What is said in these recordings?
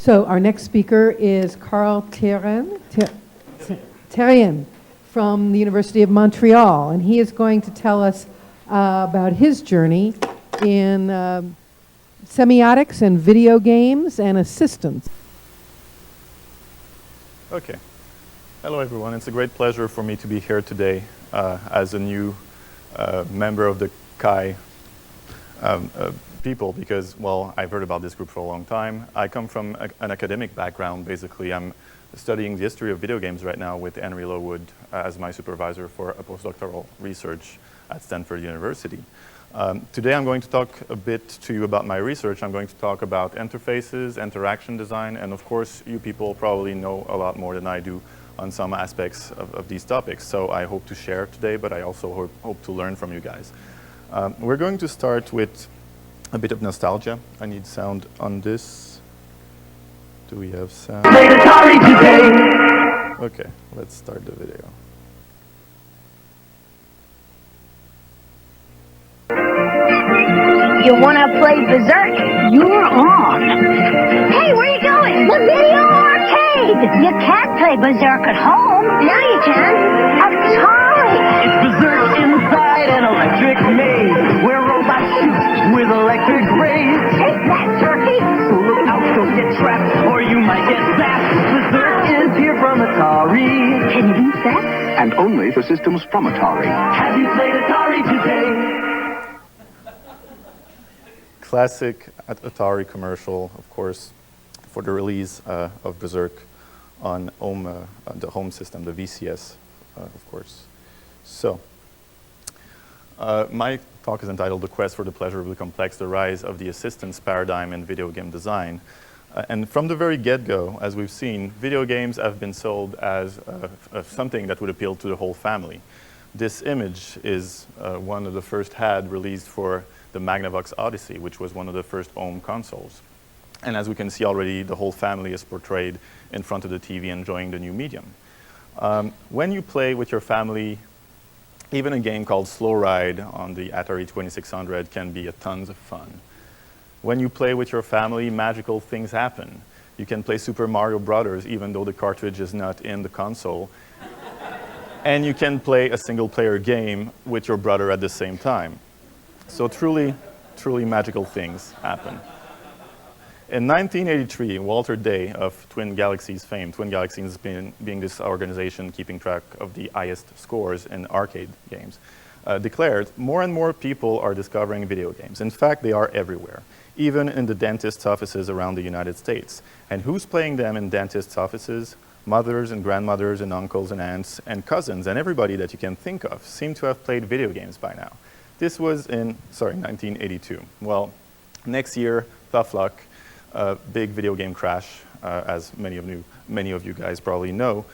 So our next speaker is Carl Therrien from the University of Montreal, and he is going to tell us about his journey in semiotics and video games and assistance. Okay. Hello, everyone. It's a great pleasure for me to be here today as a new member of the CHI people because, well, I've heard about this group for a long time. I come from an academic background, basically. I'm studying the history of video games right now with Henry Lowood as my supervisor for a postdoctoral research at Stanford University. Today I'm going to talk a bit to you about my research. I'm going to talk about interfaces, interaction design, and of course you people probably know a lot more than I do on some aspects of these topics. So I hope to share today, but I also hope to learn from you guys. We're going to start with a bit of nostalgia. I need sound on this. Do we have sound? Okay, let's start the video. You wanna play Berserk? You're on. Hey, where you going? The video arcade! You can't play Berserk at home. Now you can. Atari! It's Berserk inside an electric maze, where robots shoot with electric rays. Take that, turkey! So look out, don't get trapped, or you might get zapped. Berserk is here from Atari. Can you beat that? And only for systems from Atari. Have you played Atari today? Classic Atari commercial, of course, for the release of Berserk on the home system, the VCS, of course. So, my talk is entitled The Quest for the Pleasurably Complex, the Rise of the Assistance Paradigm in Video Game Design. And from the very get-go, as we've seen, video games have been sold as something that would appeal to the whole family. This image is one of the first had released for the Magnavox Odyssey, which was one of the first home consoles. And as we can see already, the whole family is portrayed in front of the TV enjoying the new medium. When you play with your family, even a game called Slow Ride on the Atari 2600 can be a tons of fun. When you play with your family, magical things happen. You can play Super Mario Brothers even though the cartridge is not in the console. And you can play a single-player game with your brother at the same time. So truly, truly magical things happen. In 1983, Walter Day of Twin Galaxies fame, Twin Galaxies being this organization keeping track of the highest scores in arcade games, declared more and more people are discovering video games. In fact, they are everywhere, even in the dentist's offices around the United States. And who's playing them in dentist's offices? Mothers and grandmothers and uncles and aunts and cousins and everybody that you can think of seem to have played video games by now. This was in, 1982. Well, next year, tough luck, big video game crash, as many of you guys probably know.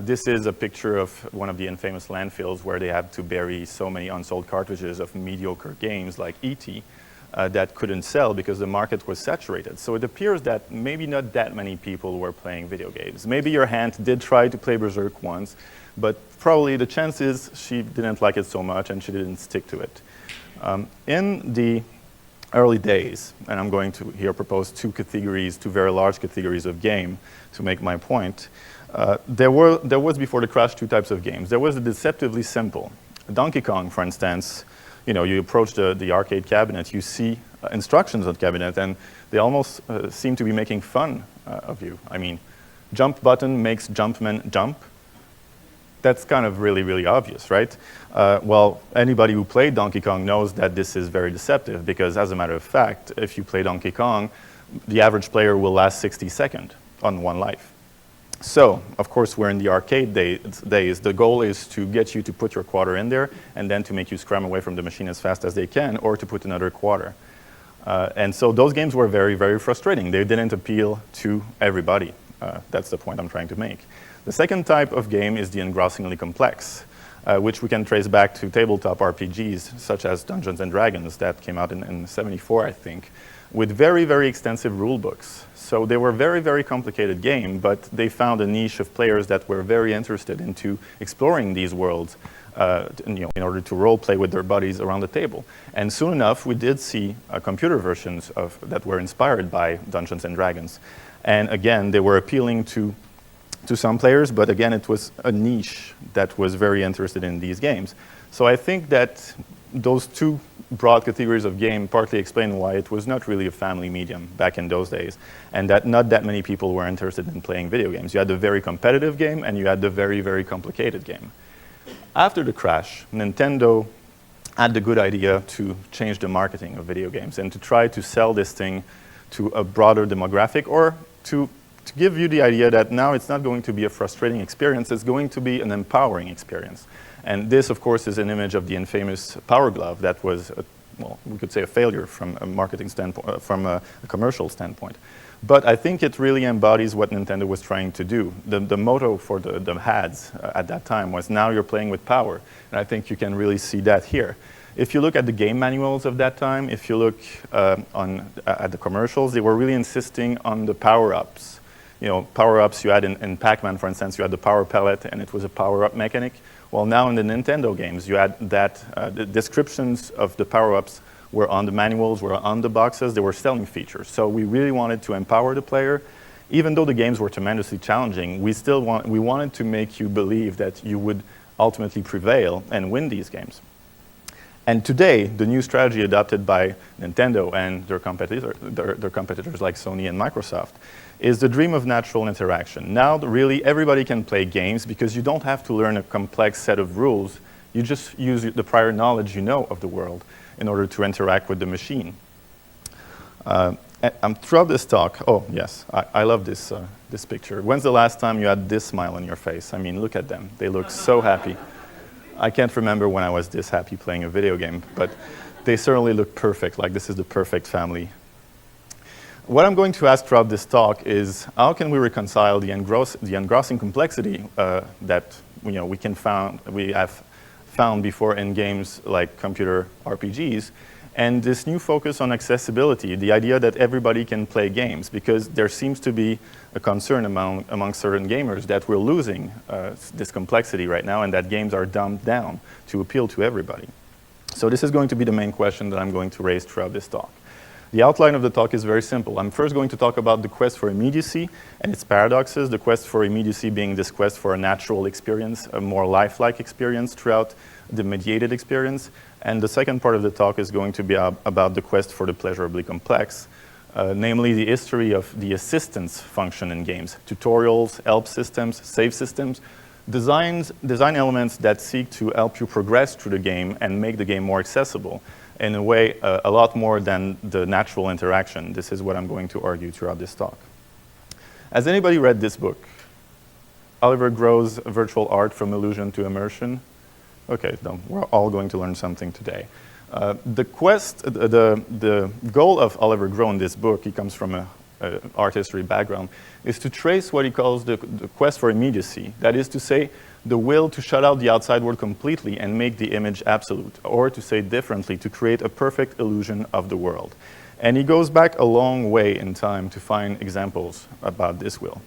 This is a picture of one of the infamous landfills where they had to bury so many unsold cartridges of mediocre games like E.T. That couldn't sell because the market was saturated. So it appears that maybe not that many people were playing video games. Maybe your aunt did try to play Berserk once, but probably the chance is she didn't like it so much and she didn't stick to it. In the early days, and I'm going to here propose two very large categories of game to make my point, there was before the crash two types of games. There was the deceptively simple. Donkey Kong, for instance, you approach the arcade cabinet, you see instructions on the cabinet, and they almost seem to be making fun of you. I mean, jump button makes Jumpman jump. That's kind of really, really obvious, right? Well, anybody who played Donkey Kong knows that this is very deceptive because, as a matter of fact, if you play Donkey Kong, the average player will last 60 seconds on one life. So, of course, we're in the arcade days. The goal is to get you to put your quarter in there and then to make you scram away from the machine as fast as they can or to put another quarter. And so those games were very, very frustrating. They didn't appeal to everybody. That's the point I'm trying to make. The second type of game is the engrossingly complex, which we can trace back to tabletop RPGs, such as Dungeons & Dragons, that came out in '74, I think, with very, very extensive rule books. So they were very, very complicated game, but they found a niche of players that were very interested into exploring these worlds in order to role play with their buddies around the table. And soon enough, we did see computer versions that were inspired by Dungeons & Dragons. And again, they were appealing to some players, but again, it was a niche that was very interested in these games. So I think that those two broad categories of game partly explain why it was not really a family medium back in those days, and that not that many people were interested in playing video games. You had the very competitive game, and you had the very, very complicated game. After the crash, Nintendo had the good idea to change the marketing of video games and to try to sell this thing to a broader demographic, or to give you the idea that now it's not going to be a frustrating experience, it's going to be an empowering experience. And this, of course, is an image of the infamous Power Glove that was, well, we could say a failure from a marketing standpoint, from a commercial standpoint. But I think it really embodies what Nintendo was trying to do. The motto for the HADs at that time was, now you're playing with power. And I think you can really see that here. If you look at the game manuals of that time, if you look at the commercials, they were really insisting on the power-ups. You know, power-ups you had in Pac-Man, for instance, you had the power pellet, and it was a power-up mechanic. Well, now in the Nintendo games, you had that, the descriptions of the power-ups were on the manuals, were on the boxes, they were selling features. So we really wanted to empower the player. Even though the games were tremendously challenging, we wanted to make you believe that you would ultimately prevail and win these games. And today, the new strategy adopted by Nintendo and their competitors like Sony and Microsoft is the dream of natural interaction. Now, really, everybody can play games because you don't have to learn a complex set of rules. You just use the prior knowledge you know of the world in order to interact with the machine. Throughout this talk, oh, yes, I love this picture. When's the last time you had this smile on your face? I mean, look at them. They look so happy. I can't remember when I was this happy playing a video game, but they certainly look perfect, like this is the perfect family. What I'm going to ask throughout this talk is, how can we reconcile the engrossing complexity that we have found before in games like computer RPGs, and this new focus on accessibility, the idea that everybody can play games, because there seems to be a concern among certain gamers that we're losing this complexity right now, and that games are dumbed down to appeal to everybody. So this is going to be the main question that I'm going to raise throughout this talk. The outline of the talk is very simple. I'm first going to talk about the quest for immediacy and its paradoxes, the quest for immediacy being this quest for a natural experience, a more lifelike experience throughout the mediated experience. And the second part of the talk is going to be about the quest for the pleasurably complex, namely the history of the assistance function in games, tutorials, help systems, save systems, design elements that seek to help you progress through the game and make the game more accessible. In a way, a lot more than the natural interaction. This is what I'm going to argue throughout this talk. Has anybody read this book? Oliver Grove's Virtual Art from Illusion to Immersion? Okay, no, we're all going to learn something today. The goal of Oliver Grove in this book, he comes from an art history background, is to trace what he calls the quest for immediacy. That is to say, the will to shut out the outside world completely and make the image absolute, or to say differently, to create a perfect illusion of the world. And he goes back a long way in time to find examples about this will.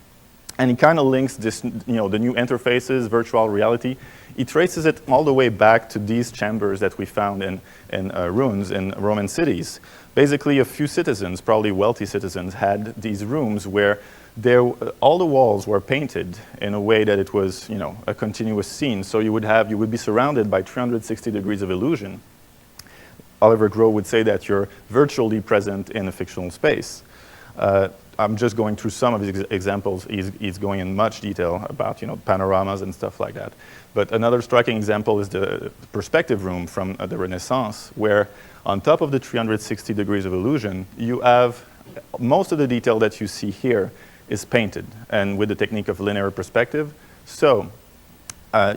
And he kind of links this, the new interfaces, virtual reality. He traces it all the way back to these chambers that we found in ruins in Roman cities. Basically, a few citizens, probably wealthy citizens, had these rooms where all the walls were painted in a way that it was, a continuous scene. So you would be surrounded by 360 degrees of illusion. Oliver Grove would say that you're virtually present in a fictional space. I'm just going through some of his examples. He's going in much detail about, panoramas and stuff like that. But another striking example is the perspective room from the Renaissance, where on top of the 360 degrees of illusion, you have most of the detail that you see here is painted, and with the technique of linear perspective. So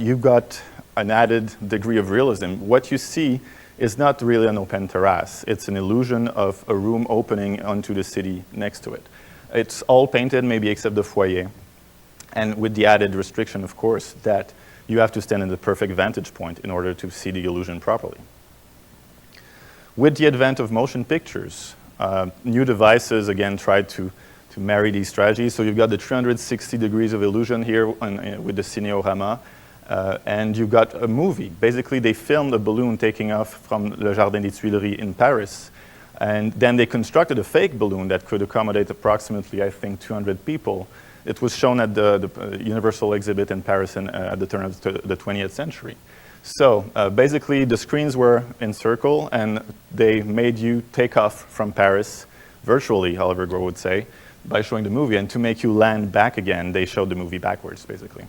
you've got an added degree of realism. What you see is not really an open terrace. It's an illusion of a room opening onto the city next to it. It's all painted, maybe except the foyer, and with the added restriction, of course, that you have to stand in the perfect vantage point in order to see the illusion properly. With the advent of motion pictures, new devices, again, tried to marry these strategies. So you've got the 360 degrees of illusion here with the cinéorama, and you've got a movie. Basically, they filmed a balloon taking off from Le Jardin des Tuileries in Paris And then they constructed a fake balloon that could accommodate approximately, I think, 200 people. It was shown at the Universal exhibit in Paris at the turn of the 20th century. So basically, the screens were in circle, and they made you take off from Paris virtually, Oliver Gore would say, by showing the movie. And to make you land back again, they showed the movie backwards, basically.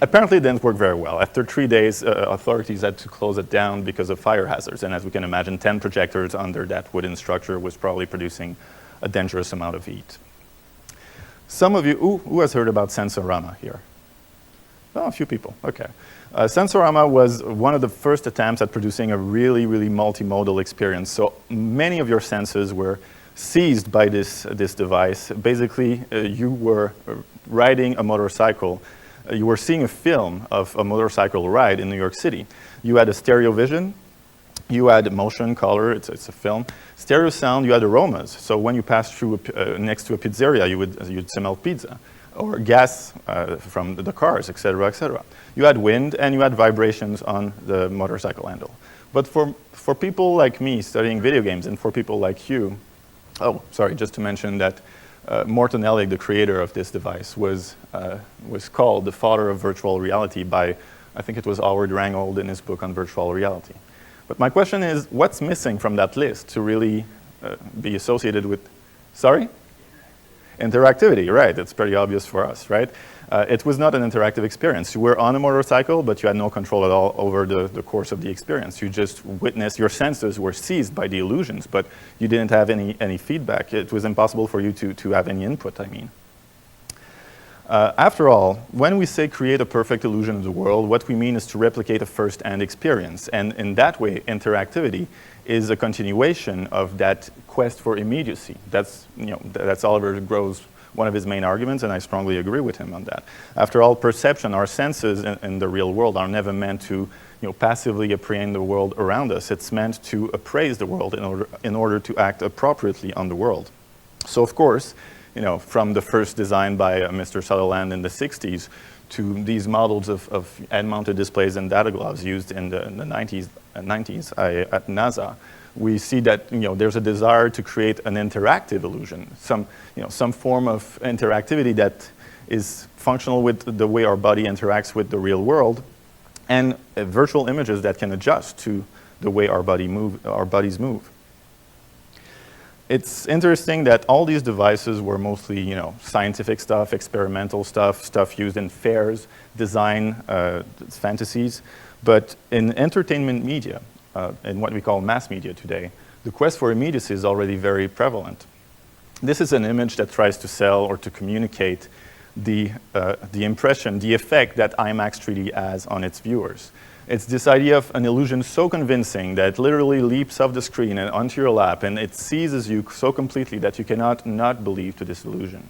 Apparently, it didn't work very well. After 3 days, authorities had to close it down because of fire hazards. And as we can imagine, 10 projectors under that wooden structure was probably producing a dangerous amount of heat. Some of you, who has heard about Sensorama here? Oh, a few people, okay. Sensorama was one of the first attempts at producing a really, really multimodal experience. So many of your senses were seized by this device. Basically, you were riding a motorcycle. You were seeing a film of a motorcycle ride in New York City. You had a stereo vision. You had motion, color, it's a film. Stereo sound, you had aromas. So when you passed through next to a pizzeria, you'd smell pizza. Or gas from the cars, et cetera, et cetera. You had wind, and you had vibrations on the motorcycle handle. But for people like me studying video games, and for people like you, oh, sorry, just to mention that Morton Ellig, the creator of this device, was called the father of virtual reality by, I think it was Howard Rangold in his book on virtual reality. But my question is, what's missing from that list to really be associated with, sorry? Interactivity, right, it's pretty obvious for us, right? It was not an interactive experience. You were on a motorcycle, but you had no control at all over the course of the experience. You just witnessed, your senses were seized by the illusions, but you didn't have any feedback. It was impossible for you to have any input, I mean. After all, when we say create a perfect illusion of the world, what we mean is to replicate a first-hand experience. And in that way, interactivity is a continuation of that quest for immediacy. That's Oliver Grove's one of his main arguments, and I strongly agree with him on that. After all, perception, our senses in the real world are never meant to passively apprehend the world around us. It's meant to appraise the world in order to act appropriately on the world. So of course, from the first design by Mr. Sutherland in the 60s to these models of head-mounted displays and data gloves used in the 90s at NASA, we see that there's a desire to create an interactive illusion, some form of interactivity that is functional with the way our body interacts with the real world, and virtual images that can adjust to the way our bodies move. It's interesting that all these devices were mostly, scientific stuff, experimental stuff used in fairs, design, fantasies. But in entertainment media, in what we call mass media today, the quest for immediacy is already very prevalent. This is an image that tries to sell or to communicate the impression, the effect that IMAX 3D has on its viewers. It's this idea of an illusion so convincing that it literally leaps off the screen and onto your lap, and it seizes you so completely that you cannot not believe to this illusion.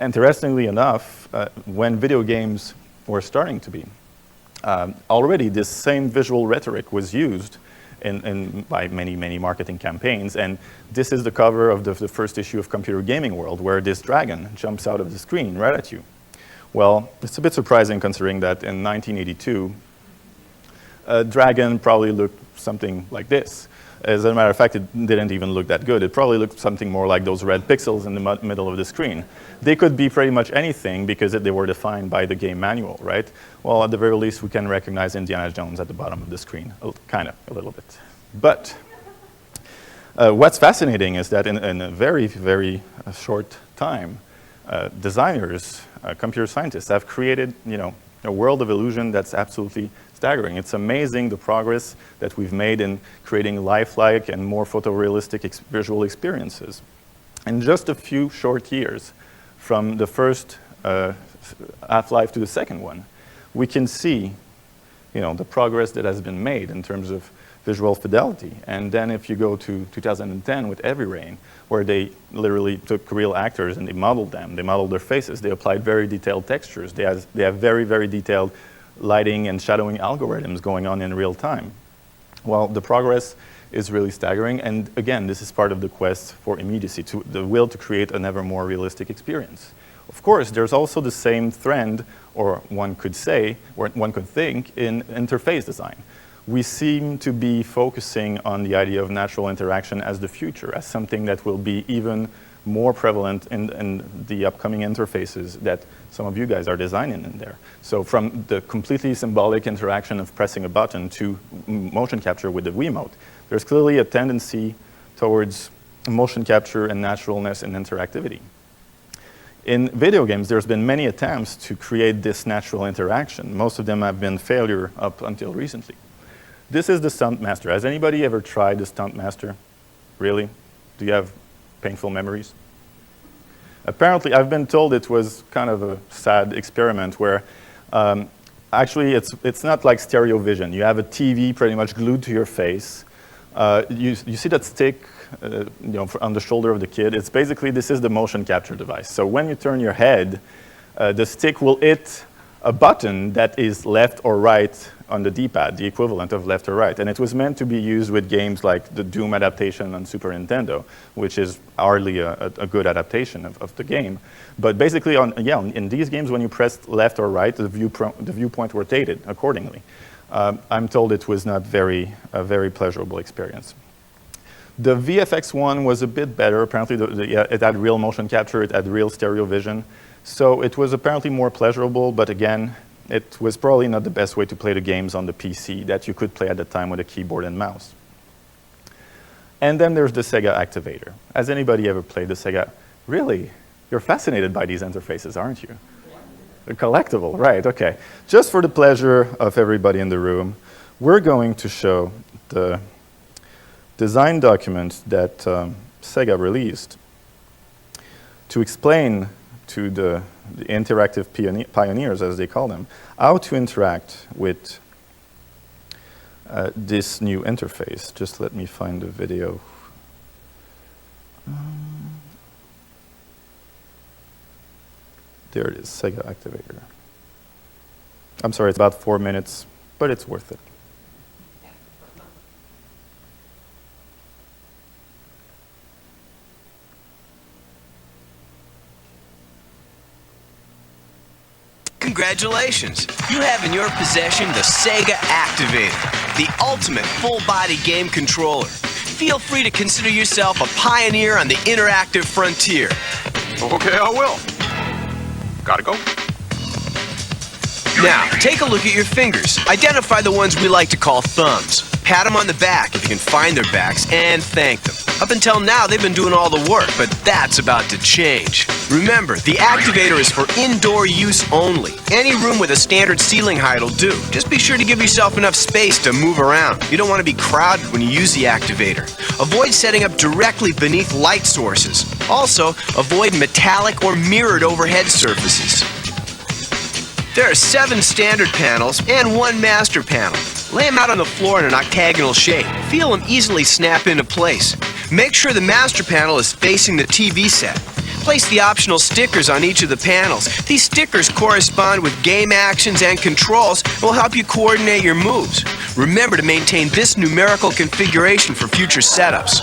Interestingly enough, when video games were starting to be, already this same visual rhetoric was used by many marketing campaigns, and this is the cover of the first issue of Computer Gaming World, where this dragon jumps out of the screen right at you. Well, it's a bit surprising considering that in 1982, a dragon probably looked something like this. As a matter of fact, it didn't even look that good. It probably looked something more like those red pixels in the middle of the screen. They could be pretty much anything because they were defined by the game manual, right? Well, at the very least, we can recognize Indiana Jones at the bottom of the screen, kind of, a little bit. But what's fascinating is that in a very, very short time, designers, computer scientists have created, a world of illusion that's absolutely staggering. It's amazing the progress that we've made in creating lifelike and more photorealistic visual experiences. In just a few short years, from the first Half-Life to the second one, we can see, the progress that has been made in terms of visual fidelity. And then if you go to 2010 with Heavy Rain, where they literally took real actors and they modeled them, they modeled their faces, they applied very detailed textures, they have very, very detailed lighting and shadowing algorithms going on in real time. Well, the progress is really staggering, and again, this is part of the quest for immediacy, the will to create an ever more realistic experience. Of course, there's also the same trend, or one could say, or one could think, in interface design. we seem to be focusing on the idea of natural interaction as the future, as something that will be even more prevalent in the upcoming interfaces that some of you guys are designing in there. So from the completely symbolic interaction of pressing a button to motion capture with the Wiimote, there's clearly a tendency towards motion capture and naturalness and interactivity. In video games, there's been many attempts to create this natural interaction. Most of them have been failure up until recently. This is the Stuntmaster. Has anybody ever tried the Stuntmaster? Really? Do you have painful memories? Apparently, I've been told it was kind of a sad experiment where actually it's not like stereo vision. You have a TV pretty much glued to your face. You see that stick on the shoulder of the kid? It's basically, this is the motion capture device. So when you turn your head, the stick will hit a button that is left or right on the D-pad, the equivalent of left or right. And it was meant to be used with games like the Doom adaptation on Super Nintendo, which is hardly a good adaptation of the game. But basically, in these games, when you pressed left or right, the viewpoint rotated accordingly. I'm told it was not a very pleasurable experience. The VFX one was a bit better. Apparently, it had real motion capture, it had real stereo vision. So it was apparently more pleasurable, but again, it was probably not the best way to play the games on the PC that you could play at the time with a keyboard and mouse. And then there's the Sega Activator. Has anybody ever played the Sega? Really? You're fascinated by these interfaces, aren't you? A collectible, right, okay. Just for the pleasure of everybody in the room, we're going to show the design document that Sega released to explain to the interactive pioneers, as they call them, how to interact with this new interface. Just let me find the video. There it is, Sega Activator. I'm sorry, it's about 4 minutes, but it's worth it. Congratulations! You have in your possession the Sega Activator, the ultimate full-body game controller. Feel free to consider yourself a pioneer on the interactive frontier. Okay, I will. Gotta go. Now, take a look at your fingers. Identify the ones we like to call thumbs. Pat them on the back if you can find their backs, and thank them. Up until now, they've been doing all the work, but that's about to change. Remember, the Activator is for indoor use only. Any room with a standard ceiling height will do. Just be sure to give yourself enough space to move around. You don't want to be crowded when you use the Activator. Avoid setting up directly beneath light sources. Also, avoid metallic or mirrored overhead surfaces. There are 7 standard panels and 1 master panel. Lay them out on the floor in an octagonal shape. Feel them easily snap into place. Make sure the master panel is facing the TV set. Place the optional stickers on each of the panels. These stickers correspond with game actions and controls and will help you coordinate your moves. Remember to maintain this numerical configuration for future setups.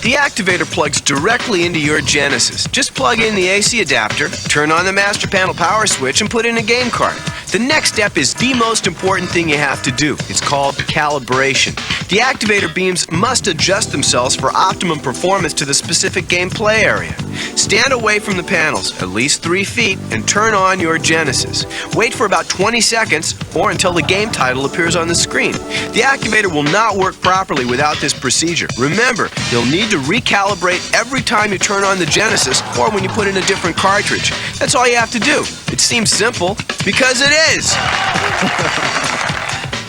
The Activator plugs directly into your Genesis. Just plug in the AC adapter, turn on the master panel power switch, and put in a game card. The next step is the most important thing you have to do. It's called calibration. The Activator beams must adjust themselves for optimum performance to the specific gameplay area. Stand away from the panels, at least 3 feet, and turn on your Genesis. Wait for about 20 seconds, or until the game title appears on the screen. The Activator will not work properly without this procedure. Remember, you'll need to recalibrate every time you turn on the Genesis or when you put in a different cartridge. That's all you have to do. It seems simple, because it is.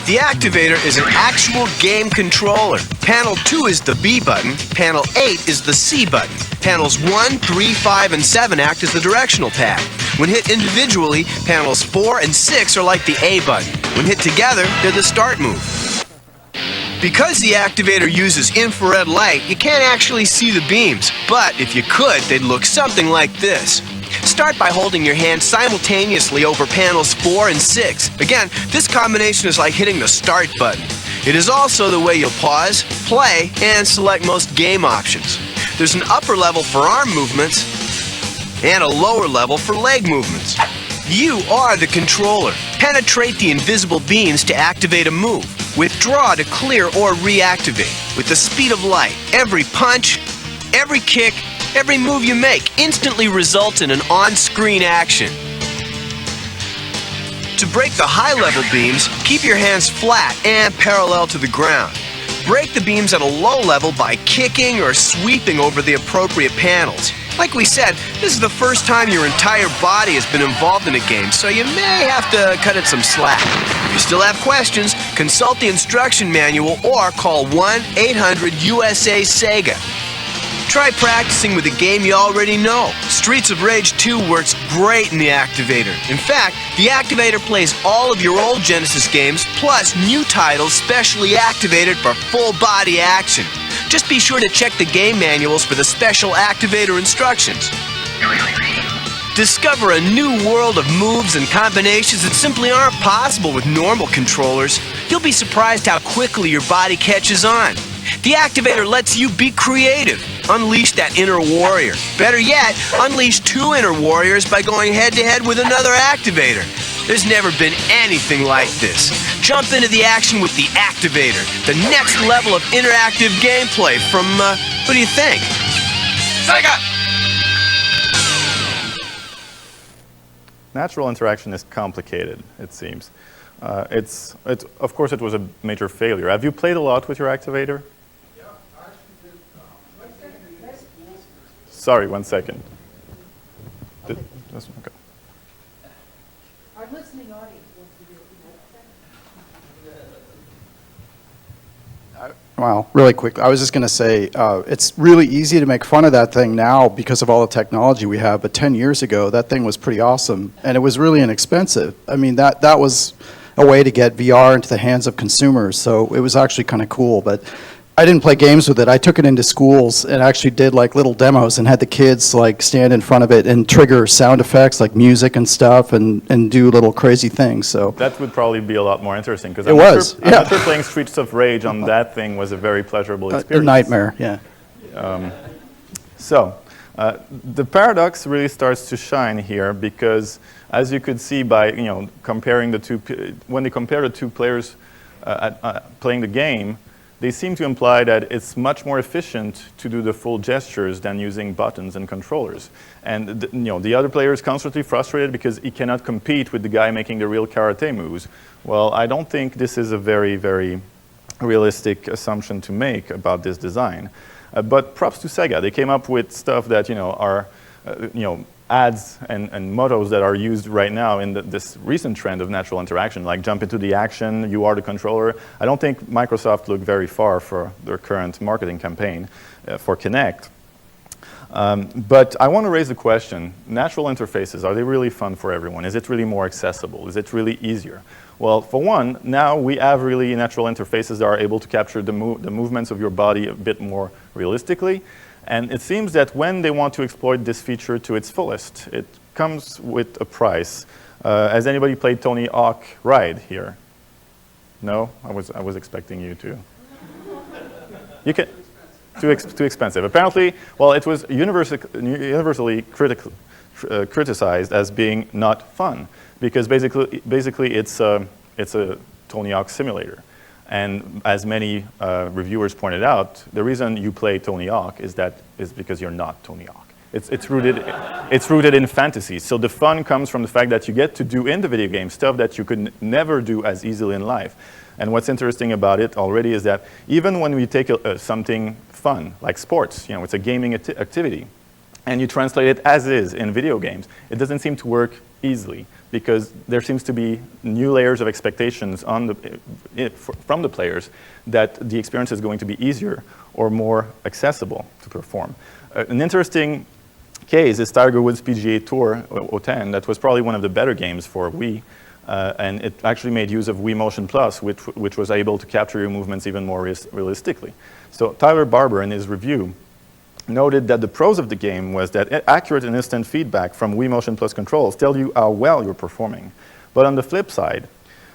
The Activator is an actual game controller. Panel 2 is the B button, Panel 8 is the C button. Panels 1, 3, 5, and 7 act as the directional pad. When hit individually, panels 4 and 6 are like the A button. When hit together, they're the start move. Because the Activator uses infrared light, you can't actually see the beams, but if you could, they'd look something like this. Start by holding your hand simultaneously over panels 4 and 6. Again, this combination is like hitting the start button. It is also the way you'll pause, play, and select most game options. There's an upper level for arm movements and a lower level for leg movements. You are the controller. Penetrate the invisible beams to activate a move. Withdraw to clear or reactivate. With the speed of light, every punch, every kick, every move you make instantly results in an on-screen action. To break the high-level beams, keep your hands flat and parallel to the ground. Break the beams at a low level by kicking or sweeping over the appropriate panels. Like we said, this is the first time your entire body has been involved in a game, so you may have to cut it some slack. If you still have questions, consult the instruction manual or call 1-800-USA-SEGA. Try practicing with a game you already know. Streets of Rage 2 works great in the Activator. In fact, the Activator plays all of your old Genesis games, plus new titles specially activated for full-body action. Just be sure to check the game manuals for the special Activator instructions. Discover a new world of moves and combinations that simply aren't possible with normal controllers. You'll be surprised how quickly your body catches on. The Activator lets you be creative. Unleash that inner warrior. Better yet, unleash two inner warriors by going head-to-head with another Activator. There's never been anything like this. Jump into the action with the Activator, the next level of interactive gameplay from, what do you think? Sega! Natural interaction is complicated, it seems. Of course, it was a major failure. Have you played a lot with your Activator? Yeah, I actually did. Sorry, 1 second. Okay. Our listening audience wants to do it. Well, really quick, I was just going to say, it's really easy to make fun of that thing now because of all the technology we have, but 10 years ago, that thing was pretty awesome, and it was really inexpensive. I mean, that was a way to get VR into the hands of consumers, so it was actually kind of cool, but I didn't play games with it. I took it into schools and actually did like little demos and had the kids like stand in front of it and trigger sound effects like music and stuff and do little crazy things. So that would probably be a lot more interesting because I'm not sure playing Streets of Rage on that thing was a very pleasurable experience. A nightmare, yeah. The paradox really starts to shine here because, as you could see by comparing the two, when they compare the two players playing the game, they seem to imply that it's much more efficient to do the full gestures than using buttons and controllers. And the other player is constantly frustrated because he cannot compete with the guy making the real karate moves. Well, I don't think this is a very, very realistic assumption to make about this design. But props to Sega. They came up with stuff that are ads and mottos that are used right now in this recent trend of natural interaction, like jump into the action, you are the controller. I don't think Microsoft looked very far for their current marketing campaign for Kinect. But I want to raise the question, natural interfaces, are they really fun for everyone? Is it really more accessible? Is it really easier? Well, for one, now we have really natural interfaces that are able to capture the movements of your body a bit more realistically. And it seems that when they want to exploit this feature to its fullest, it comes with a price. Has anybody played Tony Hawk Ride here? No? I was expecting you to. You can. Too expensive. Apparently, well, it was universally criticized as being not fun because basically it's a Tony Hawk simulator. And as many reviewers pointed out, the reason you play Tony Hawk is because you're not Tony Hawk. It's rooted in fantasy. So the fun comes from the fact that you get to do in the video game stuff that you could never do as easily in life. And what's interesting about it already is that even when we take something fun, like sports, it's a gaming activity, and you translate it as is in video games, it doesn't seem to work easily because there seems to be new layers of expectations from the players that the experience is going to be easier or more accessible to perform. An interesting case is Tiger Woods' PGA Tour 010. That was probably one of the better games for Wii. And it actually made use of Wii Motion Plus, which was able to capture your movements even more realistically. So Tyler Barber, in his review, noted that the pros of the game was that accurate and instant feedback from Wii Motion Plus controls tell you how well you're performing. But on the flip side,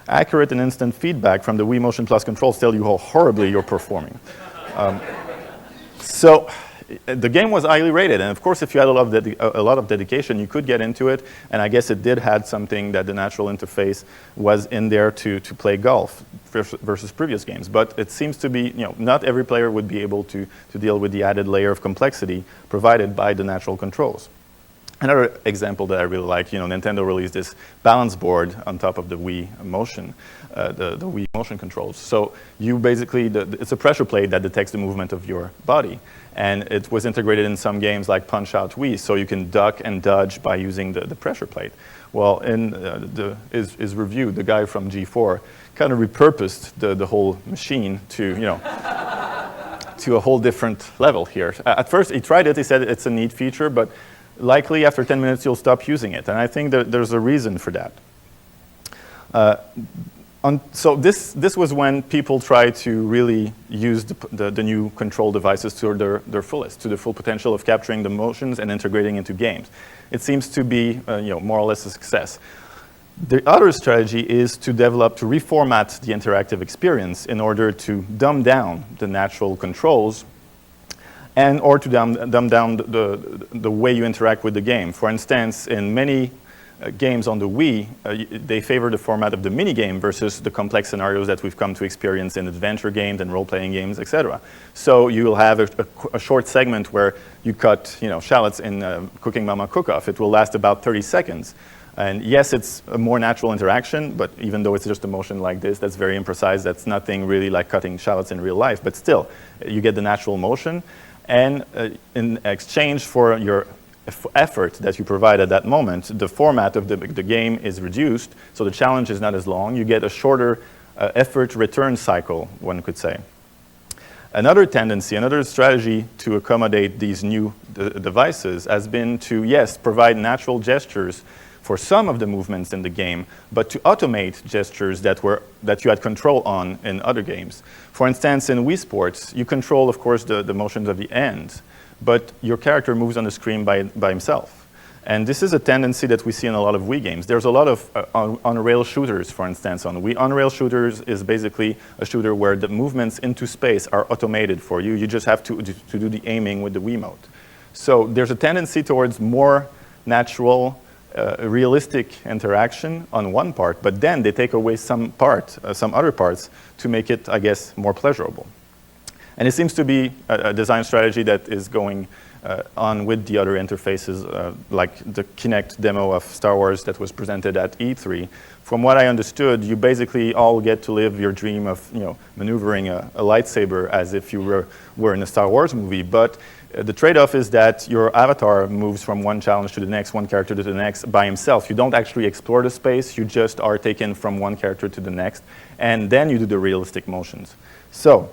accurate and instant feedback from the Wii Motion Plus controls tell you how horribly you're performing. So the game was highly rated, and of course, if you had a lot of dedication, you could get into it. And I guess it did had something that the natural interface was in there to play golf versus previous games. But it seems to be, not every player would be able to deal with the added layer of complexity provided by the natural controls. Another example that I really like, Nintendo released this balance board on top of the Wii motion, the Wii motion controls. So you basically, it's a pressure plate that detects the movement of your body. And it was integrated in some games like Punch-Out Wii, so you can duck and dodge by using the pressure plate. Well, in his review, the guy from G4 kind of repurposed the whole machine to, to a whole different level here. At first, he tried it. He said it's a neat feature, but likely after 10 minutes, you'll stop using it. And I think that there's a reason for that. So this was when people tried to really use the new control devices to their fullest, to the full potential of capturing the motions and integrating into games. It seems to be more or less a success. The other strategy is to reformat the interactive experience in order to dumb down the natural controls or to dumb down the way you interact with the game. For instance, in many games on the Wii, they favor the format of the minigame versus the complex scenarios that we've come to experience in adventure games and role-playing games, etc. So you will have a short segment where you cut shallots in Cooking Mama Cook-Off. It will last about 30 seconds. And yes, it's a more natural interaction, but even though it's just a motion like this, that's very imprecise. That's nothing really like cutting shallots in real life. But still, you get the natural motion. And in exchange for your effort that you provide at that moment, the format of the game is reduced, so the challenge is not as long. You get a shorter effort return cycle, one could say. Another tendency, another strategy to accommodate these new devices has been to, yes, provide natural gestures for some of the movements in the game, but to automate gestures that you had control on in other games. For instance, in Wii Sports, you control, of course, the motions of the end, but your character moves on the screen by himself. And this is a tendency that we see in a lot of Wii games. There's a lot of on-rail shooters, for instance, on Wii. On-rail shooters is basically a shooter where the movements into space are automated for you. You just have to do the aiming with the Wiimote. So there's a tendency towards more natural, realistic interaction on one part, but then they take away some other parts to make it, I guess, more pleasurable. And it seems to be a design strategy that is going on with the other interfaces, like the Kinect demo of Star Wars that was presented at E3. From what I understood, you basically all get to live your dream of maneuvering a lightsaber as if you were in a Star Wars movie, but the trade-off is that your avatar moves from one challenge to the next, one character to the next by himself. You don't actually explore the space, you just are taken from one character to the next, and then you do the realistic motions. So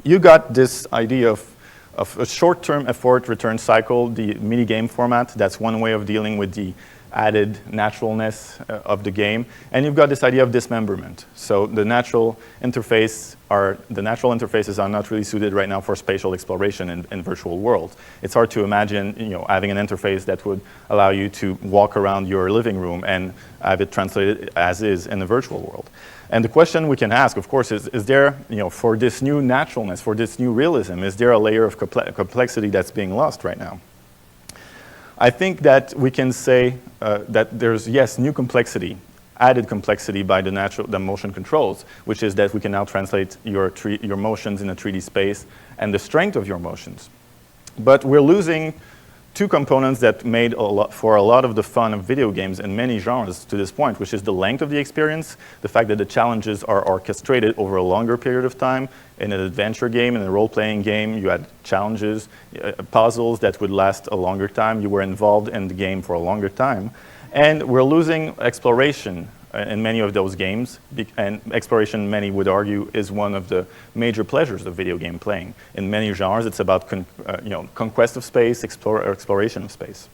you got this idea of a short-term effort return cycle, the mini-game format. That's one way of dealing with the added naturalness of the game. And you've got this idea of dismemberment. So the natural interfaces are not really suited right now for spatial exploration in virtual worlds. It's hard to imagine having an interface that would allow you to walk around your living room and have it translated as is in the virtual world. And the question we can ask, of course, is there, for this new naturalness, for this new realism, is there a layer of complexity that's being lost right now? I think that we can say that there's, yes, new complexity, added complexity by the motion controls, which is that we can now translate your motions in a 3D space and the strength of your motions. But we're losing two components that made for a lot of the fun of video games in many genres to this point, which is the length of the experience, the fact that the challenges are orchestrated over a longer period of time. In an adventure game, in a role-playing game, you had challenges, puzzles that would last a longer time. You were involved in the game for a longer time. And we're losing exploration in many of those games, and exploration, many would argue, is one of the major pleasures of video game playing. In many genres, it's about conquest of space, exploration of space.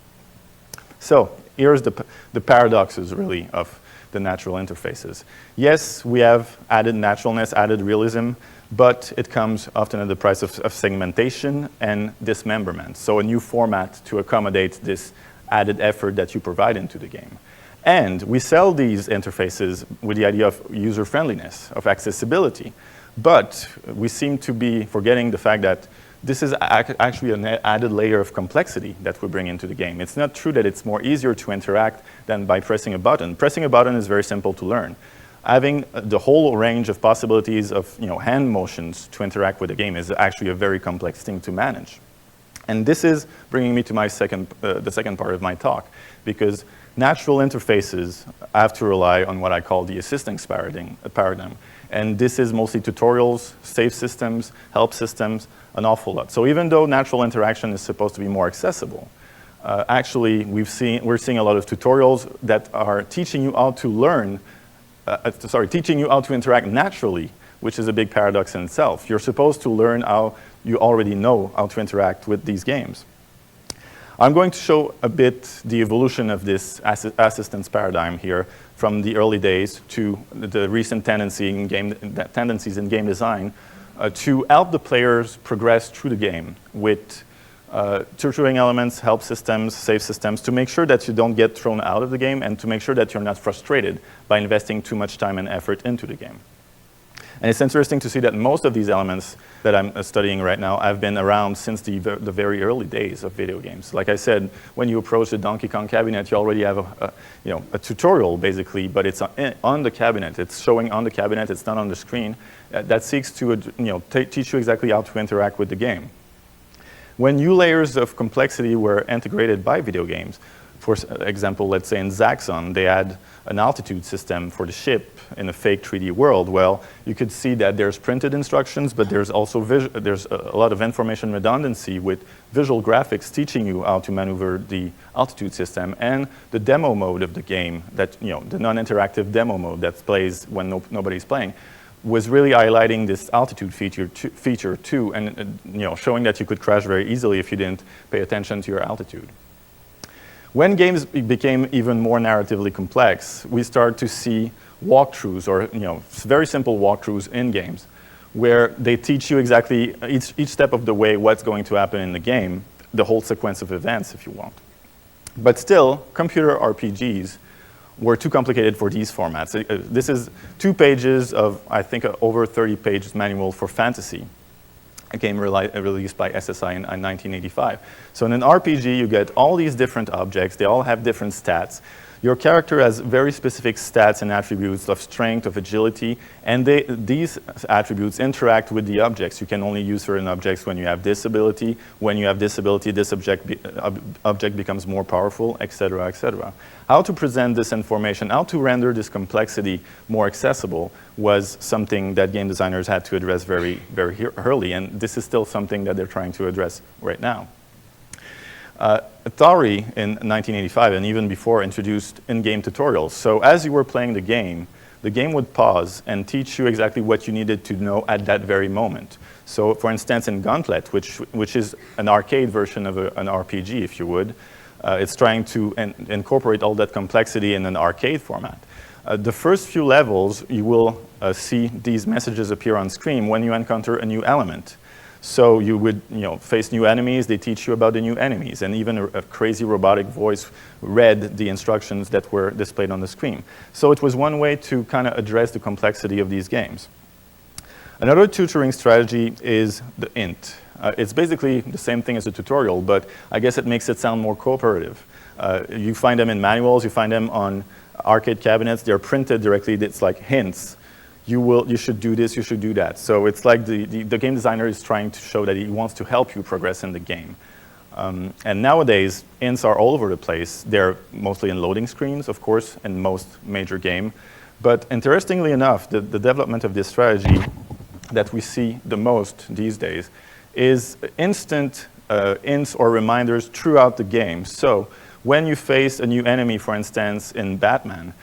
So here's the paradoxes, really, of the natural interfaces. Yes, we have added naturalness, added realism, but it comes often at the price of segmentation and dismemberment. So a new format to accommodate this added effort that you provide into the game. And we sell these interfaces with the idea of user-friendliness, of accessibility. But we seem to be forgetting the fact that this is actually an added layer of complexity that we bring into the game. It's not true that it's more easier to interact than by pressing a button. Pressing a button is very simple to learn. Having the whole range of possibilities of hand motions to interact with the game is actually a very complex thing to manage. And this is bringing me to my the second part of my talk, because natural interfaces have to rely on what I call the assistance paradigm. And this is mostly tutorials, save systems, help systems, an awful lot. So even though natural interaction is supposed to be more accessible, actually we're seeing a lot of tutorials that are teaching you how to learn, teaching you how to interact naturally, which is a big paradox in itself. You're supposed to learn how you already know how to interact with these games. I'm going to show a bit the evolution of this assistance paradigm here from the early days to the recent tendencies in game design to help the players progress through the game with tutoring elements, help systems, save systems, to make sure that you don't get thrown out of the game and to make sure that you're not frustrated by investing too much time and effort into the game. And it's interesting to see that most of these elements that I'm studying right now have been around since the very early days of video games. Like I said, when you approach the Donkey Kong cabinet, you already have a tutorial, basically, but it's on the cabinet. It's showing on the cabinet. It's not on the screen. That seeks to teach you exactly how to interact with the game. When new layers of complexity were integrated by video games, for example, let's say in Zaxxon, they had an altitude system for the ship in a fake 3D world. Well, you could see that there's printed instructions, but there's also there's a lot of information redundancy with visual graphics teaching you how to maneuver the altitude system, and the demo mode of the game, that the non-interactive demo mode that plays when nobody's playing, was really highlighting this altitude feature too, and showing that you could crash very easily if you didn't pay attention to your altitude. When games became even more narratively complex, we start to see walkthroughs, or very simple walkthroughs in games, where they teach you exactly each step of the way what's going to happen in the game, the whole sequence of events, if you want. But still, computer RPGs were too complicated for these formats. This is 2 pages of, I think, over 30-page manual for Fantasy, a game released by SSI in 1985. So in an RPG, you get all these different objects. They all have different stats. Your character has very specific stats and attributes of strength, of agility, and these attributes interact with the objects. You can only use certain objects when you have this ability. When you have this ability, this object becomes more powerful, etc., etc. How to present this information, how to render this complexity more accessible, was something that game designers had to address very, very early, and this is still something that they're trying to address right now. Atari in 1985 and even before introduced in-game tutorials. So as you were playing the game would pause and teach you exactly what you needed to know at that very moment. So for instance, in Gauntlet, which is an arcade version of an RPG, if you would, it's trying to incorporate all that complexity in an arcade format. The first few levels, you will see these messages appear on screen when you encounter a new element. So you would face new enemies, they teach you about the new enemies, and even a crazy robotic voice read the instructions that were displayed on the screen. So it was one way to kind of address the complexity of these games. Another tutoring strategy is the int. It's basically the same thing as a tutorial, but I guess it makes it sound more cooperative. You find them in manuals, you find them on arcade cabinets, they're printed directly, it's like hints. You should do this, you should do that. So it's like the game designer is trying to show that he wants to help you progress in the game. And nowadays, ints are all over the place. They're mostly in loading screens, of course, in most major game. But interestingly enough, the development of this strategy that we see the most these days is instant ints or reminders throughout the game. So when you face a new enemy, for instance, in Batman,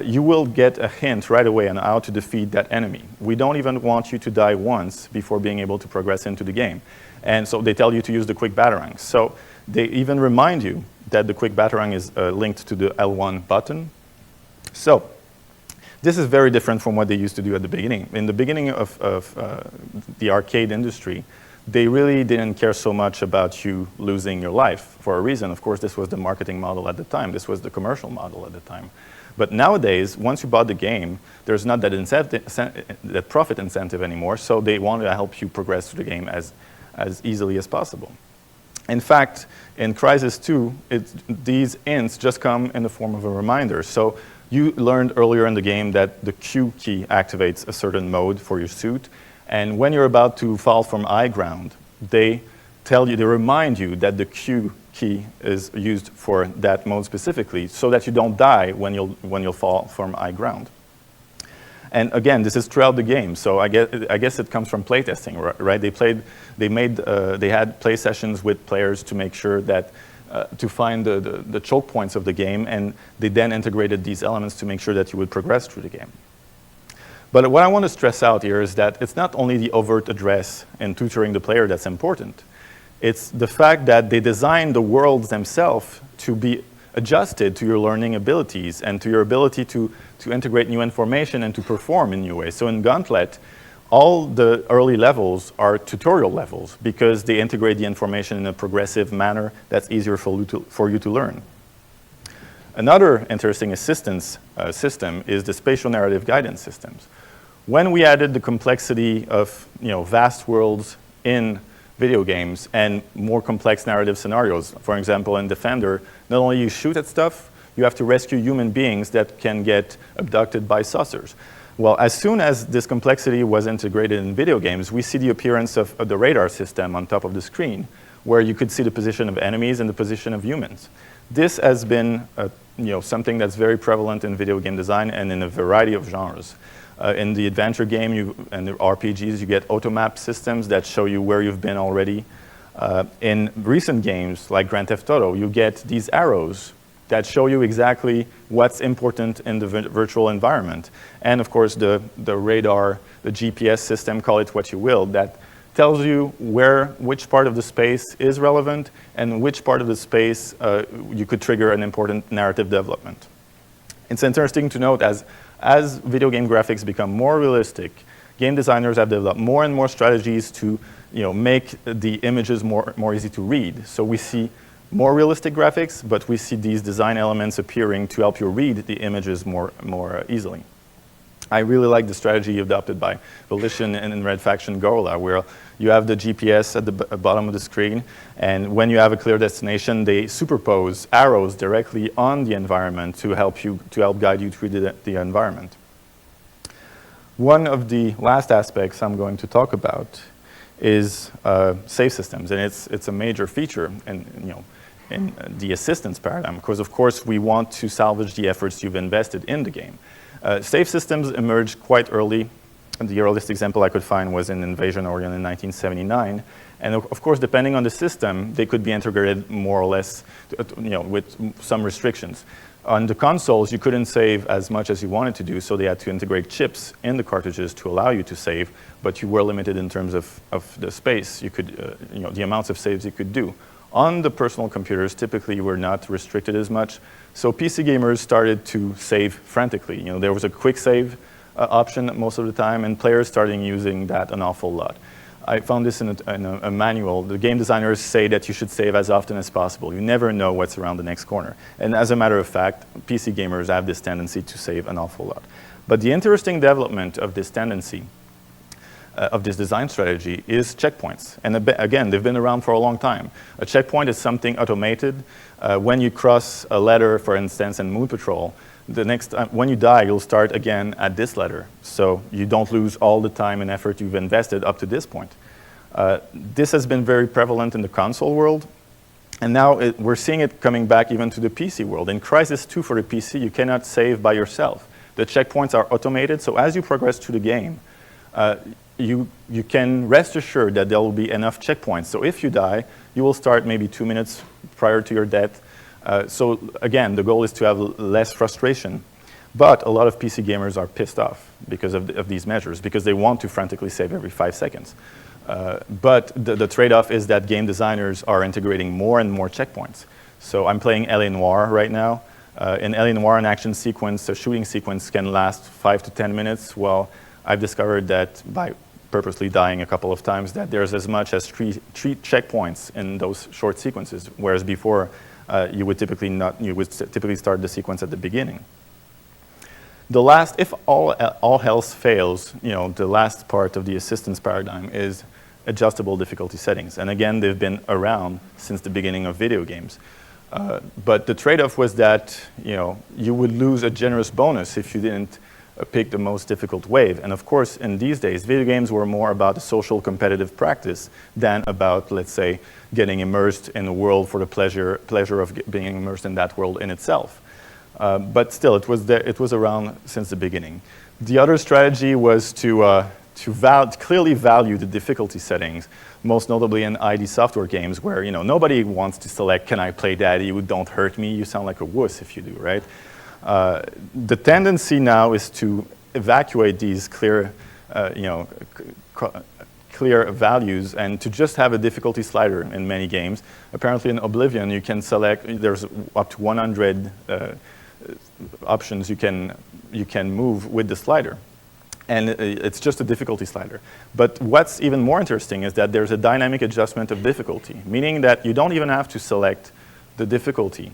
you will get a hint right away on how to defeat that enemy. We don't even want you to die once before being able to progress into the game. And so they tell you to use the quick batarang. So they even remind you that the quick batarang is linked to the L1 button. So this is very different from what they used to do at the beginning. In the beginning of the arcade industry, they really didn't care so much about you losing your life for a reason. Of course, this was the marketing model at the time. This was the commercial model at the time. But nowadays, once you bought the game, there's not that profit incentive anymore, so they want to help you progress through the game as as easily as possible. In fact, in Crysis 2, these ints just come in the form of a reminder. So you learned earlier in the game that the Q key activates a certain mode for your suit. And when you're about to fall from high ground, they remind you that the Q key is used for that mode specifically, so that you don't die when you'll fall from high ground. And again, this is throughout the game, so I guess it comes from playtesting, right? They had play sessions with players to make sure that to find the choke points of the game, and they then integrated these elements to make sure that you would progress through the game. But what I want to stress out here is that it's not only the overt address in tutoring the player that's important. It's the fact that they designed the worlds themselves to be adjusted to your learning abilities and to your ability to integrate new information and to perform in new ways. So in Gauntlet, all the early levels are tutorial levels because they integrate the information in a progressive manner that's easier for you to learn. Another interesting assistance system is the spatial narrative guidance systems. When we added the complexity of vast worlds in video games and more complex narrative scenarios, for example, in Defender, not only you shoot at stuff, you have to rescue human beings that can get abducted by saucers. Well, as soon as this complexity was integrated in video games, we see the appearance of the radar system on top of the screen, where you could see the position of enemies and the position of humans. This has been something that's very prevalent in video game design and in a variety of genres. In the adventure game and the RPGs, you get automap systems that show you where you've been already. In recent games, like Grand Theft Auto, you get these arrows that show you exactly what's important in the virtual environment. And of course, the radar, the GPS system, call it what you will, that tells you which part of the space is relevant and which part of the space you could trigger an important narrative development. It's interesting to note as video game graphics become more realistic, game designers have developed more and more strategies to make the images more easy to read. So we see more realistic graphics, but we see these design elements appearing to help you read the images more easily. I really like the strategy adopted by Volition and in Red Faction Gorilla, where you have the GPS at the bottom of the screen, and when you have a clear destination, they superpose arrows directly on the environment to help guide you through the environment. One of the last aspects I'm going to talk about is save systems, and it's a major feature in the assistance paradigm, because of course we want to salvage the efforts you've invested in the game. Save systems emerged quite early. The earliest example I could find was in Invasion Orion in 1979. And of course, depending on the system, they could be integrated more or less with some restrictions. On the consoles, you couldn't save as much as you wanted to do, so they had to integrate chips in the cartridges to allow you to save, but you were limited in terms of the space you could, the amounts of saves you could do. On the personal computers, typically you were not restricted as much, so PC gamers started to save frantically. There was a quick save option most of the time, and players started using that an awful lot. I found this in a manual. The game designers say that you should save as often as possible. You never know what's around the next corner. And as a matter of fact, PC gamers have this tendency to save an awful lot. But the interesting development of this tendency, of this design strategy, is checkpoints. And again, they've been around for a long time. A checkpoint is something automated. When you cross a letter, for instance, in Moon Patrol, the next time, when you die, you'll start again at this letter. So you don't lose all the time and effort you've invested up to this point. This has been very prevalent in the console world. And now we're seeing it coming back even to the PC world. In Crysis 2 for the PC, you cannot save by yourself. The checkpoints are automated, so as you progress through the game, you can rest assured that there will be enough checkpoints. So if you die, you will start maybe 2 minutes prior to your death. So again, the goal is to have less frustration. But a lot of PC gamers are pissed off because of these measures, because they want to frantically save every 5 seconds. But the trade-off is that game designers are integrating more and more checkpoints. So I'm playing L.A. Noire right now. In L.A. Noire, an action sequence, a shooting sequence can last 5 to 10 minutes. Well, I've discovered that by purposely dying a couple of times, that there's as much as three checkpoints in those short sequences, whereas before, you would typically start the sequence at the beginning. If all else fails, the last part of the assistance paradigm is adjustable difficulty settings. And again, they've been around since the beginning of video games. But the trade-off was that you would lose a generous bonus if you didn't pick the most difficult wave. And of course, in these days, video games were more about a social competitive practice than about, let's say, getting immersed in a world for the pleasure of being immersed in that world in itself. But still, it was around since the beginning. The other strategy was to clearly value the difficulty settings, most notably in ID Software games, where nobody wants to select, can I play daddy, don't hurt me, you sound like a wuss if you do, right? The tendency now is to evacuate these clear values and to just have a difficulty slider in many games. Apparently in Oblivion you can select, there's up to 100 options you can move with the slider. And it's just a difficulty slider. But what's even more interesting is that there's a dynamic adjustment of difficulty, meaning that you don't even have to select the difficulty.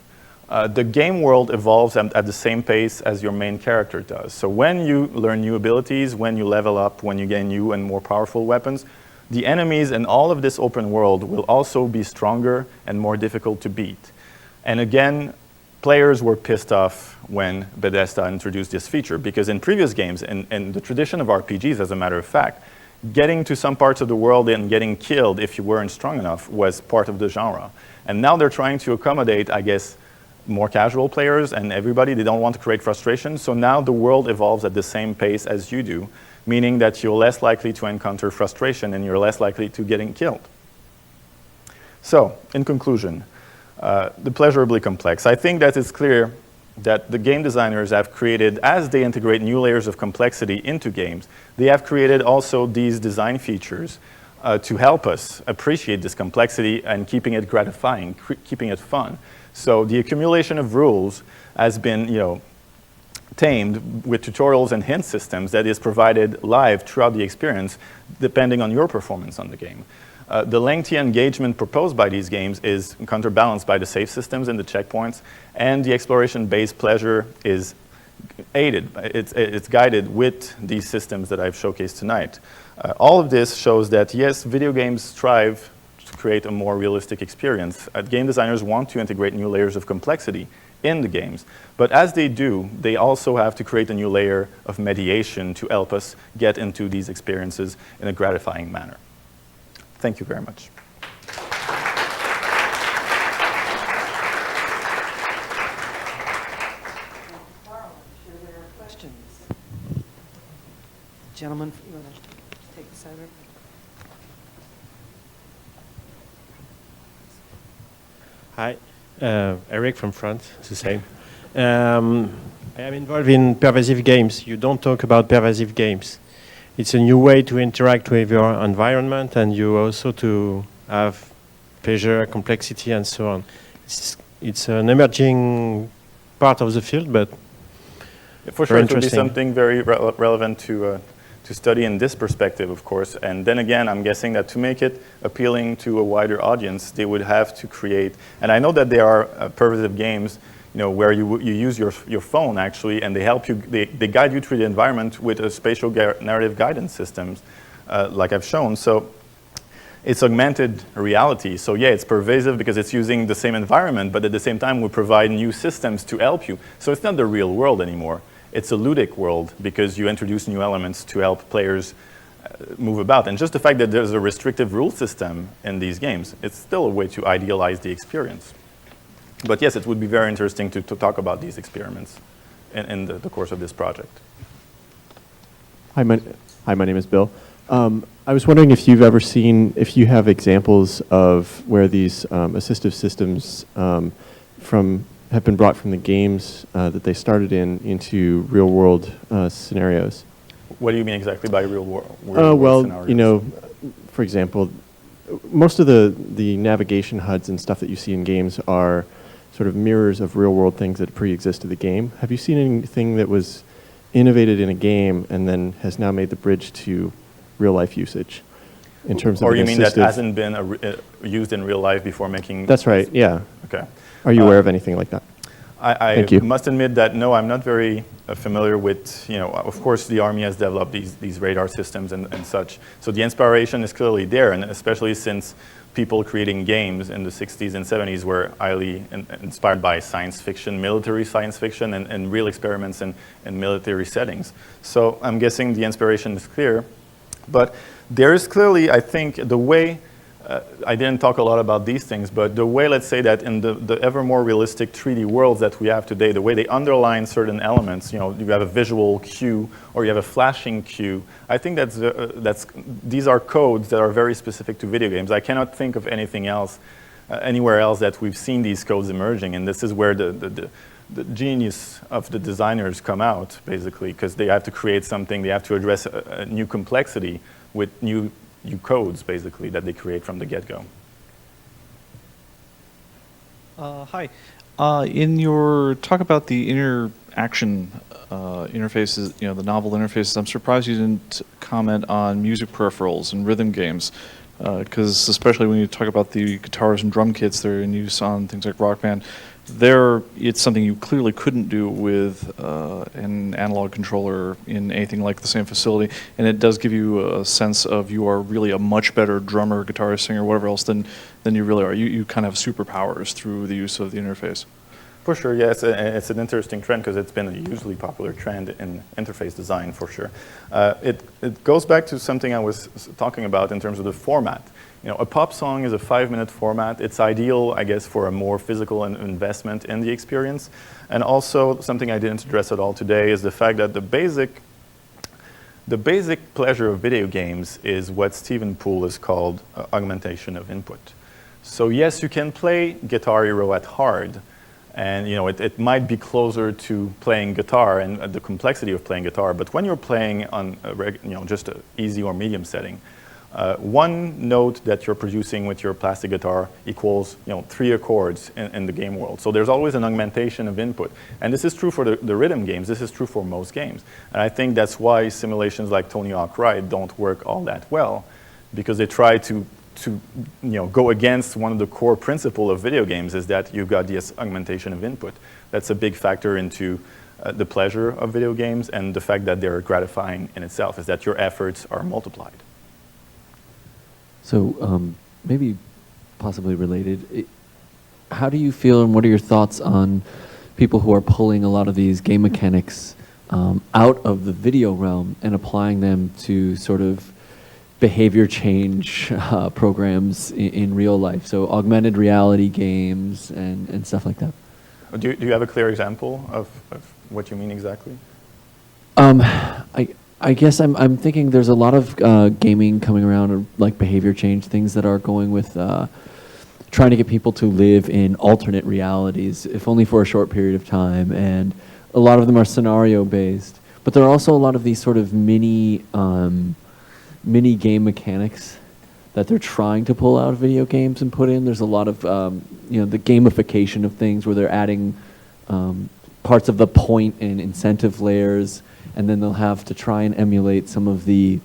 The game world evolves at the same pace as your main character does. So when you learn new abilities, when you level up, when you gain new and more powerful weapons, the enemies in all of this open world will also be stronger and more difficult to beat. And again, players were pissed off when Bethesda introduced this feature, because in previous games, in the tradition of RPGs, as a matter of fact, getting to some parts of the world and getting killed if you weren't strong enough was part of the genre. And now they're trying to accommodate, I guess, more casual players and everybody. They don't want to create frustration. So now the world evolves at the same pace as you do, meaning that you're less likely to encounter frustration and you're less likely to getting killed. So, in conclusion, the Pleasurably complex. I think that it's clear that the game designers have created, as they integrate new layers of complexity into games, they have created also these design features to help us appreciate this complexity and keeping it gratifying, keeping it fun. So the accumulation of rules has been, tamed with tutorials and hint systems that is provided live throughout the experience, depending on your performance on the game. The lengthy engagement proposed by these games is counterbalanced by the save systems and the checkpoints, and the exploration-based pleasure is aided. It's guided with these systems that I've showcased tonight. All of this shows that, yes, video games strive to create a more realistic experience. Game designers want to integrate new layers of complexity in the games, but as they do, they also have to create a new layer of mediation to help us get into these experiences in a gratifying manner. Thank you very much. Questions? Gentlemen, you want to take the side over? Hi, Eric from France, it's the same. I am involved in pervasive games. You don't talk about pervasive games. It's a new way to interact with your environment, and you also to have pleasure, complexity, and so on. It's an emerging part of the field, but for sure, it would be something very relevant to study in this perspective, of course. And then again, I'm guessing that to make it appealing to a wider audience, they would have to create, and I know that there are pervasive games, where you use your phone actually, and they help you, they guide you through the environment with a spatial narrative guidance systems, like I've shown. So it's augmented reality. So yeah, it's pervasive because it's using the same environment, but at the same time we provide new systems to help you. So it's not the real world anymore. It's a ludic world because you introduce new elements to help players move about. And just the fact that there's a restrictive rule system in these games, it's still a way to idealize the experience. But yes, it would be very interesting to talk about these experiments in the course of this project. Hi, my name is Bill. I was wondering if you've ever seen, if you have examples of where these assistive systems have been brought from the games that they started into real-world scenarios. What do you mean exactly by real-world scenarios? For example, most of the navigation HUDs and stuff that you see in games are sort of mirrors of real-world things that pre-exist to the game. Have you seen anything that was innovated in a game and then has now made the bridge to real-life usage in terms of? Or you mean that hasn't been used in real life before making? That's right. Yeah. Okay. Are you aware of anything like that? I Thank you. must admit that no, I'm not very familiar with, of course the Army has developed these radar systems and such. So the inspiration is clearly there, and especially since people creating games in the 60s and 70s were highly inspired by science fiction, military science fiction, and real experiments in military settings. So I'm guessing the inspiration is clear. But there is clearly, I think, the way, I didn't talk a lot about these things, but the way, let's say that in the ever more realistic 3D worlds that we have today, the way they underline certain elements, you have a visual cue or you have a flashing cue, I think these are codes that are very specific to video games. I cannot think of anything else, anywhere else that we've seen these codes emerging, and this is where the genius of the designers come out, basically, because they have to create something, they have to address a new complexity with new codes, basically, that they create from the get-go. Hi. In your talk about the interaction interfaces, the novel interfaces, I'm surprised you didn't comment on music peripherals and rhythm games, because especially when you talk about the guitars and drum kits that are in use on things like Rock Band, it's something you clearly couldn't do with an analog controller in anything like the same facility, and it does give you a sense of you are really a much better drummer, guitarist, singer, whatever else than you really are. You kind of have superpowers through the use of the interface. For sure, yeah, it's an interesting trend because it's been a hugely popular trend in interface design, for sure. It goes back to something I was talking about in terms of the format. A pop song is a 5-minute format. It's ideal, I guess, for a more physical investment in the experience. And also, something I didn't address at all today is the fact that the basic pleasure of video games is what Stephen Poole has called augmentation of input. So yes, you can play Guitar Hero at hard, and it might be closer to playing guitar and the complexity of playing guitar. But when you're playing on just an easy or medium setting, one note that you're producing with your plastic guitar equals 3 accords in the game world. So there's always an augmentation of input. And this is true for the rhythm games. This is true for most games. And I think that's why simulations like Tony Hawk Ride don't work all that well, because they try to go against one of the core principles of video games, is that you've got this augmentation of input. That's a big factor into the pleasure of video games, and the fact that they're gratifying in itself is that your efforts are multiplied. So maybe possibly related, how do you feel and what are your thoughts on people who are pulling a lot of these game mechanics out of the video realm and applying them to sort of behavior change programs in real life? So augmented reality games and stuff like that. Do you have a clear example of what you mean exactly? I guess I'm thinking there's a lot of gaming coming around, like behavior change things that are going with trying to get people to live in alternate realities, if only for a short period of time. And a lot of them are scenario based, but there are also a lot of these sort of mini game mechanics that they're trying to pull out of video games and put in. There's a lot of the gamification of things where they're adding parts of the point and incentive layers, and then they'll have to try and emulate some of the,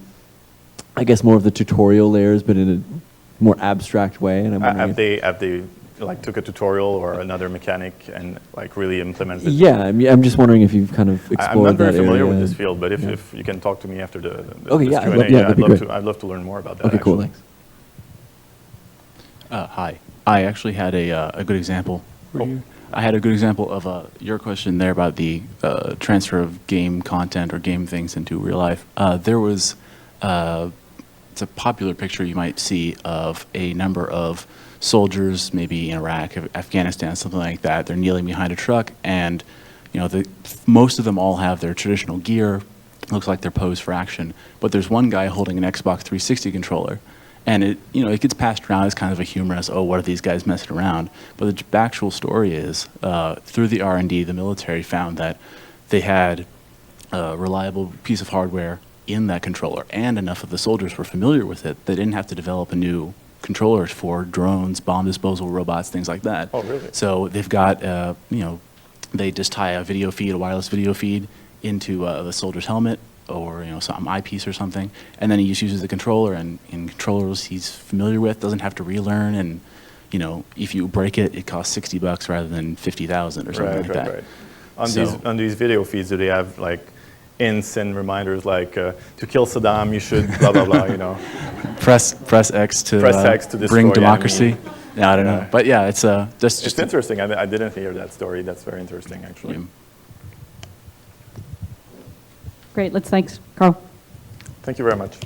I guess, more of the tutorial layers, but in a more abstract way. And have they like took a tutorial or another mechanic and like really implemented it? Yeah, I'm just wondering if you've kind of explored that area. I'm not very familiar with this field, but if you can talk to me after the okay, this yeah, Q&A, I'd love to learn more about that. Okay, cool, thanks. Hi, I actually had a good example. I had a good example of your question there about the transfer of game content or game things into real life. There was, it's a popular picture you might see of a number of soldiers, maybe in Iraq, Afghanistan, something like that. They're kneeling behind a truck, and most of them all have their traditional gear. Looks like they're posed for action. But there's one guy holding an Xbox 360 controller. And it gets passed around as kind of a humorous, oh, what are these guys messing around? But the actual story is, through the R&D, the military found that they had a reliable piece of hardware in that controller, and enough of the soldiers were familiar with it, they didn't have to develop a new controllers for drones, bomb disposal robots, things like that. Oh, really? So they've got, they just tie a video feed, a wireless video feed, into the soldier's helmet, or some eyepiece or something, and then he just uses the controller, and in controllers he's familiar with, doesn't have to relearn, and you know, if you break it, it costs $60 rather than 50,000 or something like that. Right. So- On these video feeds, do they have like hints and reminders like to kill Saddam, you should blah blah blah, you know? Press X to, Press X to bring destroy democracy. enemy. Yeah, I don't know, but yeah, it's just It's interesting. I didn't hear that story. That's very interesting, actually. Great, let's thanks Carl. Thank you very much.